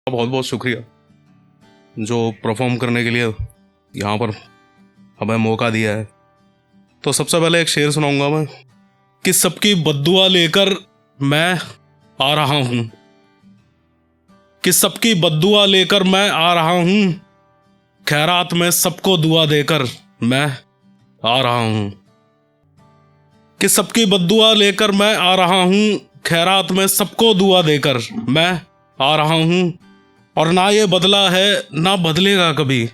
बहुत बहुत शुक्रिया जो परफॉर्म करने के लिए यहाँ पर हमें मौका दिया है। तो सबसे पहले एक शेर सुनाऊंगा मैं कि सबकी बद्दुआ लेकर मैं आ रहा हूँ, कि सबकी बद्दुआ लेकर मैं आ रहा हूँ, खैरात में सबको दुआ देकर मैं आ रहा हूँ। कि सबकी बद्दुआ लेकर मैं आ रहा हूँ, खैरात में सबको दुआ देकर मैं आ रहा हूँ। और ना ये बदला है ना बदलेगा कभी,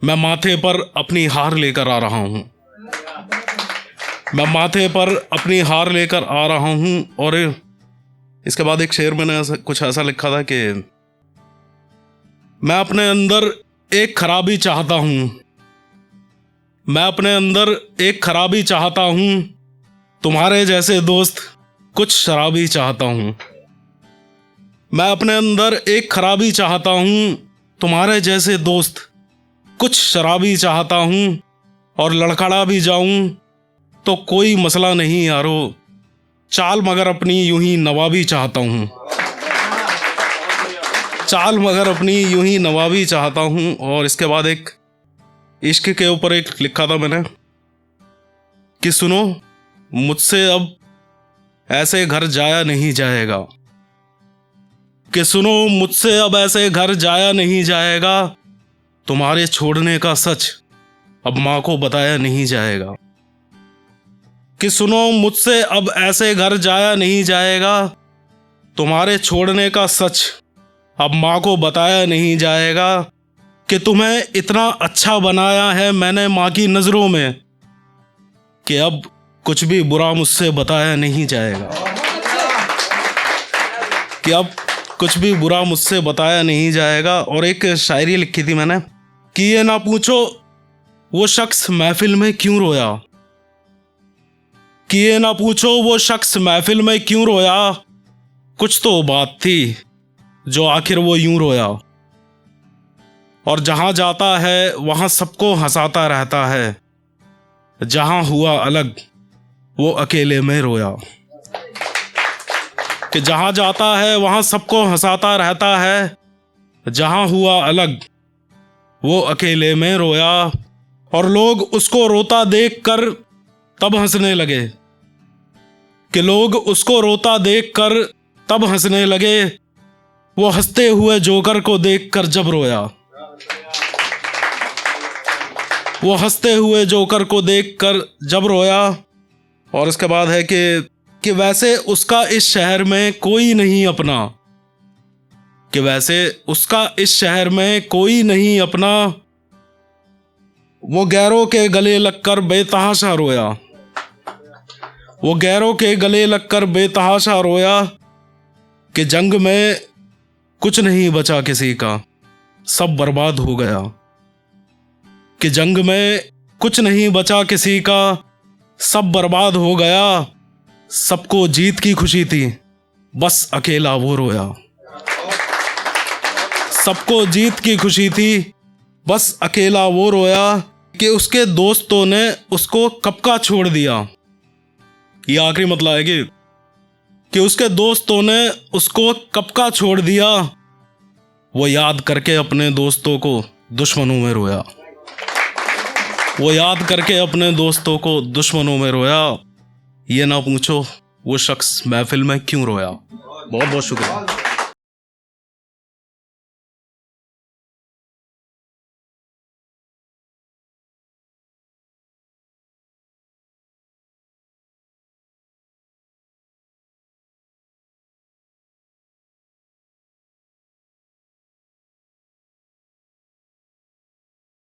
मैं माथे पर अपनी हार लेकर आ रहा हूँ, मैं माथे पर अपनी हार लेकर आ रहा हूँ। और इसके बाद एक शेर मैंने कुछ ऐसा लिखा था कि मैं अपने अंदर एक खराबी चाहता हूँ, मैं अपने अंदर एक खराबी चाहता हूँ, तुम्हारे जैसे दोस्त कुछ शराबी चाहता हूँ। मैं अपने अंदर एक खराबी चाहता हूँ, तुम्हारे जैसे दोस्त कुछ शराबी चाहता हूँ। और लड़खड़ा भी जाऊँ तो कोई मसला नहीं यारो, चाल मगर अपनी यूं ही नवाबी चाहता हूँ, चाल मगर अपनी यूं ही नवाबी चाहता हूँ। और इसके बाद एक इश्क के ऊपर एक लिखा था मैंने कि सुनो मुझसे अब ऐसे घर जाया नहीं जाएगा, कि सुनो मुझसे अब ऐसे घर जाया नहीं जाएगा, तुम्हारे छोड़ने का सच अब माँ को बताया नहीं जाएगा। कि सुनो मुझसे अब ऐसे घर जाया नहीं जाएगा, तुम्हारे छोड़ने का सच अब माँ को बताया नहीं जाएगा। कि तुम्हें इतना अच्छा बनाया है मैंने माँ की नज़रों में, कि अब कुछ भी बुरा मुझसे बताया नहीं जाएगा, कि अब कुछ भी बुरा मुझसे बताया नहीं जाएगा। और एक शायरी लिखी थी मैंने कि ये ना पूछो वो शख्स महफिल में क्यों रोया, कि ये ना पूछो वो शख्स महफिल में क्यों रोया, कुछ तो बात थी जो आखिर वो यूं रोया। और जहाँ जाता है वहाँ सबको हंसाता रहता है, जहाँ हुआ अलग वो अकेले में रोया। कि जहाँ जाता है वहाँ सबको हंसाता रहता है, जहाँ हुआ अलग वो अकेले में रोया। और लोग उसको रोता देखकर तब हंसने लगे, कि लोग उसको रोता देखकर तब हंसने लगे, वो हंसते हुए जोकर को देखकर जब रोया, वो हंसते हुए जोकर को देखकर जब रोया। और इसके बाद है कि वैसे उसका इस शहर में कोई नहीं अपना, कि वैसे उसका इस शहर में कोई नहीं अपना, वो गैरों के गले लगकर बेतहाशा रोया, वो गैरों के गले लगकर बेतहाशा रोया। कि जंग में कुछ नहीं बचा किसी का, सब बर्बाद हो गया, कि जंग में कुछ नहीं बचा किसी का, सब बर्बाद हो गया। सबको जीत की खुशी थी बस अकेला वो रोया, सबको जीत की खुशी थी बस अकेला वो रोया। कि उसके दोस्तों ने उसको कब का छोड़ दिया, ये आखिरी मतलब है कि उसके दोस्तों ने उसको कब का छोड़ दिया, वो याद करके अपने दोस्तों को दुश्मनों में रोया, वो याद करके अपने दोस्तों को दुश्मनों में रोया। ये ना पूछो वो शख्स महफिल में क्यों रोया। बहुत बहुत शुक्रिया।